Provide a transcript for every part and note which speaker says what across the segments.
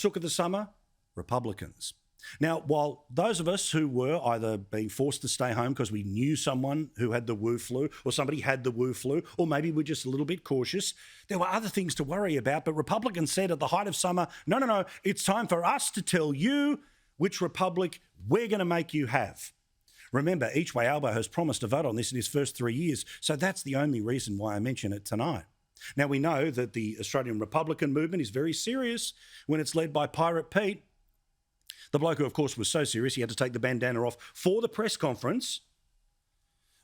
Speaker 1: Look at the summer, Republicans. Now, while those of us who were either being forced to stay home because we knew someone who had the Wu flu or somebody had the Wu flu, or maybe we're just a little bit cautious, there were other things to worry about. But Republicans said at the height of summer, no, it's time for us to tell you which republic we're going to make you have. Remember, Ichwe Albo has promised to vote on this in his first 3 years, so that's the only reason why I mention it tonight. Now, we know that the Australian Republican movement is very serious when it's led by Pirate Pete. The bloke who, of course, was so serious he had to take the bandana off for the press conference.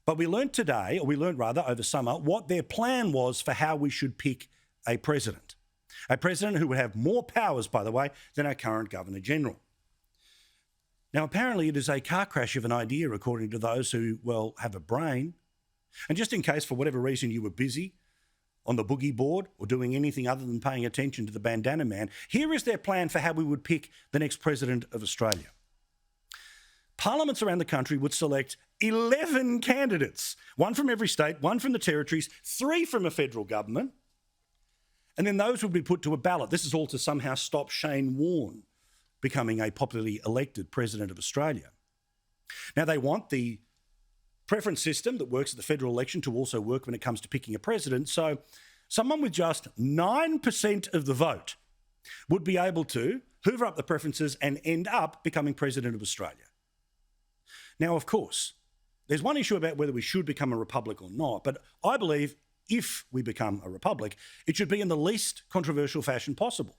Speaker 1: But we learned over summer, what their plan was for how we should pick a president. A president who would have more powers, by the way, than our current Governor-General. Now, apparently it is a car crash of an idea, according to those who, well, have a brain. And just in case, for whatever reason, you were busy on the boogie board or doing anything other than paying attention to the bandana man, here is their plan for how we would pick the next president of Australia. Parliaments around the country would select 11 candidates, one from every state, one from the territories, 3 from a federal government, and then those would be put to a ballot. This is all to somehow stop Shane Warne becoming a popularly elected president of Australia. Now, they want the preference system that works at the federal election to also work when it comes to picking a president. So someone with just 9% of the vote would be able to hoover up the preferences and end up becoming president of Australia. Now, of course, there's one issue about whether we should become a republic or not, but I believe if we become a republic, it should be in the least controversial fashion possible.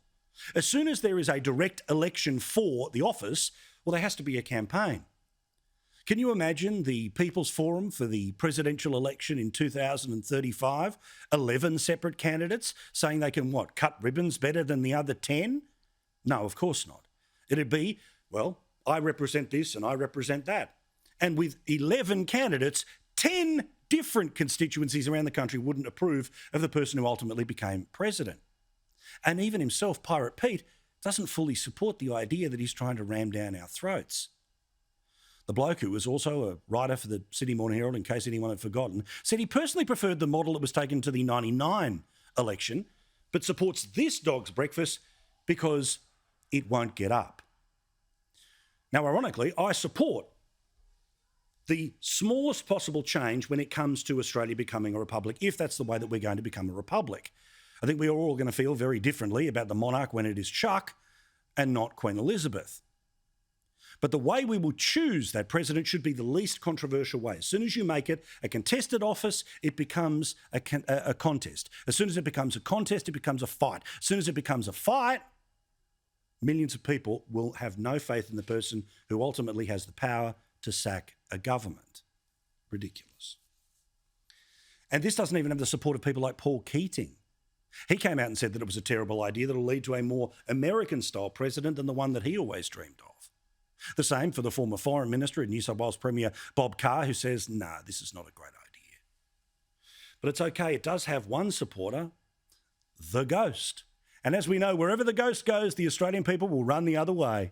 Speaker 1: As soon as there is a direct election for the office, well, there has to be a campaign. Can you imagine the People's Forum for the presidential election in 2035? 11 separate candidates saying they can, cut ribbons better than the other 10? No, of course not. It'd be, well, I represent this and I represent that. And with 11 candidates, 10 different constituencies around the country wouldn't approve of the person who ultimately became president. And even himself, Pirate Pete, doesn't fully support the idea that he's trying to ram down our throats. The bloke, who was also a writer for the Sydney Morning Herald, in case anyone had forgotten, said he personally preferred the model that was taken to the 99 election, but supports this dog's breakfast because it won't get up. Now, ironically, I support the smallest possible change when it comes to Australia becoming a republic, if that's the way that we're going to become a republic. I think we are all going to feel very differently about the monarch when it is Chuck and not Queen Elizabeth. But the way we will choose that president should be the least controversial way. As soon as you make it a contested office, it becomes a contest. As soon as it becomes a contest, it becomes a fight. As soon as it becomes a fight, millions of people will have no faith in the person who ultimately has the power to sack a government. Ridiculous. And this doesn't even have the support of people like Paul Keating. He came out and said that it was a terrible idea that will lead to a more American-style president than the one that he always dreamed of. The same for the former Foreign Minister and New South Wales Premier Bob Carr, who says, this is not a great idea. But it's okay, it does have one supporter, the ghost. And as we know, wherever the ghost goes, the Australian people will run the other way.